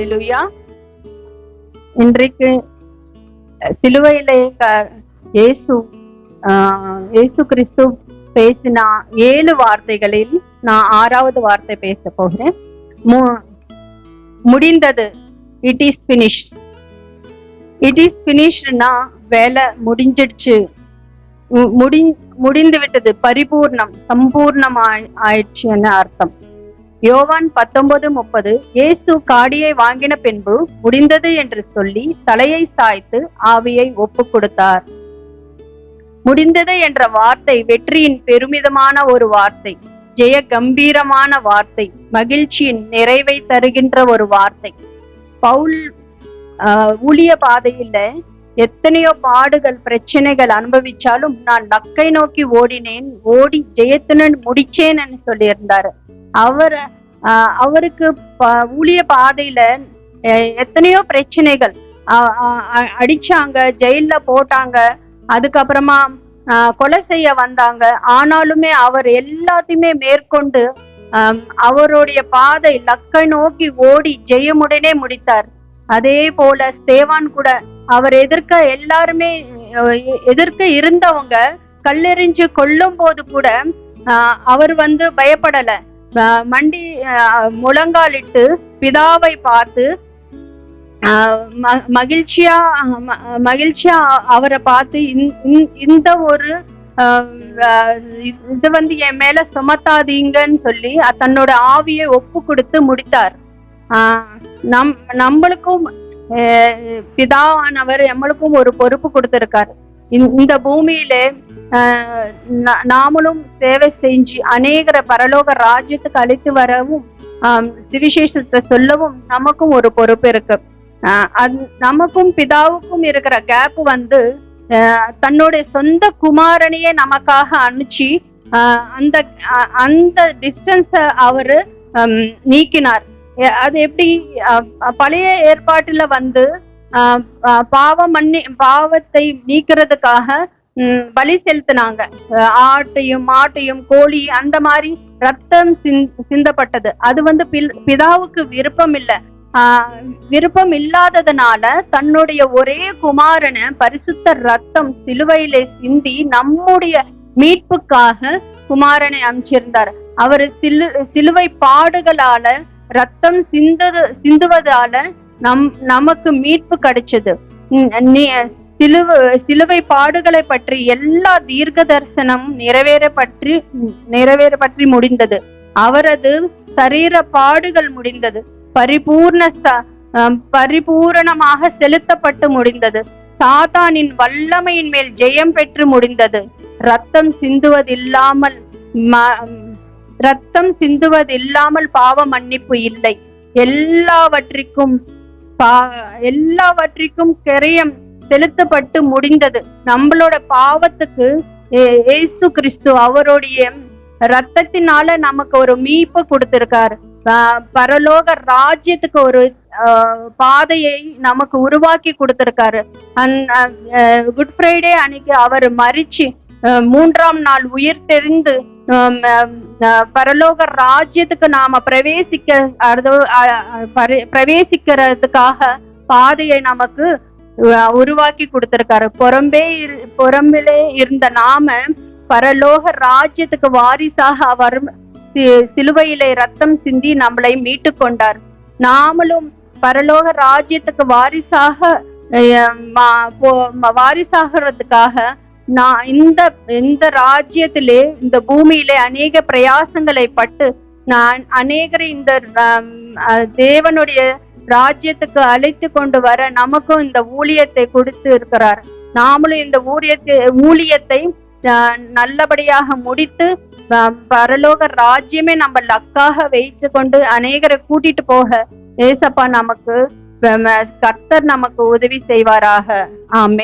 ஹல்லேலூயா. இன்றைக்கு சிலுவையிலே இயேசு கிறிஸ்து பேசின 7 வார்த்தைகளில் நான் 6வது வார்த்தை பேச போகிறேன். முடிந்தது. It is finished. It is பினிஷ்ட்னா வேலை முடிஞ்சிடுச்சு, முடிந்து விட்டது, பரிபூர்ணம், சம்பூர்ணம் ஆயிடுச்சுன்னு அர்த்தம். யோவான் 19:30 இயேசு காடியை வாங்கின பின்பு முடிந்தது என்று சொல்லி தலையை சாய்த்து ஆவியை ஒப்பு கொடுத்தார். முடிந்தது என்ற வார்த்தை வெற்றியின் பெருமிதமான ஒரு வார்த்தை, ஜெய கம்பீரமான வார்த்தை, மகிழ்ச்சியின் நிறைவை தருகின்ற ஒரு வார்த்தை. பவுல் ஊழிய பாதையில எத்தனையோ பாடுகள் பிரச்சனைகள் அனுபவிச்சாலும் நான் லக்கை நோக்கி ஓடினேன், ஓடி ஜெயத்துடன் முடிச்சேன்னு சொல்லியிருந்தாரு. அவருக்கு ஊழிய பாதையில எத்தனையோ பிரச்சனைகள், அடிச்சாங்க, ஜெயில போட்டாங்க, அதுக்கப்புறமா கொலை செய்ய வந்தாங்க. ஆனாலுமே அவர் எல்லாத்தையுமே மேற்கொண்டு அவருடைய பாதை லக்கை நோக்கி ஓடி ஜெயமுடனே முடித்தார். அதே போல ஸ்தேவான் கூட அவர் எல்லாருமே எதிர்க்க இருந்தவங்க கல்லெறிஞ்சு கொல்லும் போது கூட அவர் பயப்படல. மண்டி முழங்காலிட்டு பிதாவை பார்த்து மகிழ்ச்சியா அவரை பார்த்து இந்த ஒரு இது என் மேல சுமத்தாதீங்கன்னு சொல்லி தன்னோட ஆவியை ஒப்பு கொடுத்து முடித்தார். நம்மளுக்கும் பிதாவானவர் நம்மளுக்கும் ஒரு பொறுப்பு கொடுத்திருக்காரு. இந்த பூமியில நாமளும் சேவை செஞ்சு அநேகர பரலோக ராஜ்யத்துக்கு அழைத்து வரவும் சுவிசேஷத்தை சொல்லவும் நமக்கும் ஒரு பொறுப்பு இருக்கு. நமக்கும் பிதாவுக்கும் இருக்கிற கேப் தன்னுடைய சொந்த குமாரனையே நமக்காக அனுப்பிச்சு அந்த டிஸ்டன்ஸ அவரு நீக்கினார். அது எப்படி? பழைய ஏற்பாட்டுல பாவத்தை நீக்கிறதுக்காக பலி செலுத்தினாங்க. ஆட்டையும் மாட்டையும் கோழி அந்த மாதிரி ரத்தம் சிந்தப்பட்டது. அது பிதாவுக்கு விருப்பம் இல்லை. விருப்பம் இல்லாததுனால தன்னுடைய ஒரே குமாரனை பரிசுத்த ரத்தம் சிலுவையிலே சிந்தி நம்முடைய மீட்புக்காக குமாரனை அமைச்சிருந்தார். அவர் சிலுவை பாடுகளால ரத்தம் சிந்துவதால நமக்கு மீட்பு கிடைச்சது. சிலுவை பாடுகளை பற்றி எல்லா தீர்க்க தரிசனம் நிறைவேற பற்றி முடிந்தது. அவரது சரீர பாடுகள் முடிந்தது. பரிபூரணமாக செலுத்தப்பட்டு முடிந்தது. சாத்தானின் வல்லமையின் மேல் ஜெயம் பெற்று முடிந்தது. ரத்தம் சிந்துவதில்லாமல் பாவ மன்னிப்பு இல்லை. எல்லாவற்றிற்கும் கிரயம் செலுத்தப்பட்டு முடிந்தது. நம்மளோட பாவத்துக்கு இயேசு கிறிஸ்து அவருடைய ரத்தத்தினால நமக்கு ஒரு மீட்பு கொடுத்திருக்காரு. பரலோக ராஜ்யத்துக்கு ஒரு பாதையை நமக்கு உருவாக்கி கொடுத்திருக்காரு. குட் ஃப்ரைடே அன்னைக்கு அவர் மரிச்சு 3ஆம் நாள் உயிர் தெரிந்து பரலோக ராஜ்யத்துக்கு நாம பிரவேசிக்கிறதுக்காக பாதையை நமக்கு உருவாக்கி கொடுத்திருக்காரு. புறம்பிலே இருந்த நாம பரலோக ராஜ்யத்துக்கு வாரிசாக அவர் சிலுவையிலே ரத்தம் சிந்தி நம்மளை மீட்டு கொண்டார். நாமளும் பரலோக ராஜ்யத்துக்கு வாரிசாகிறதுக்காக நான் இந்த ராஜ்யத்திலே இந்த பூமியிலே அநேக பிரயாசங்களை பட்டு நான் அநேகரை இந்த தேவனுடைய ராஜ்யத்துக்கு அழைத்து கொண்டு வர நமக்கும் இந்த ஊழியத்தை கொடுத்து இருக்கிறார். நாமளும் இந்த ஊழியத்தை நல்லபடியாக முடித்து பரலோக ராஜ்யமே நம்ம லக்காக வைத்து கொண்டு அநேகரை கூட்டிட்டு போக ஏசப்பா கர்த்தர் நமக்கு உதவி செய்வாராக. ஆமென்.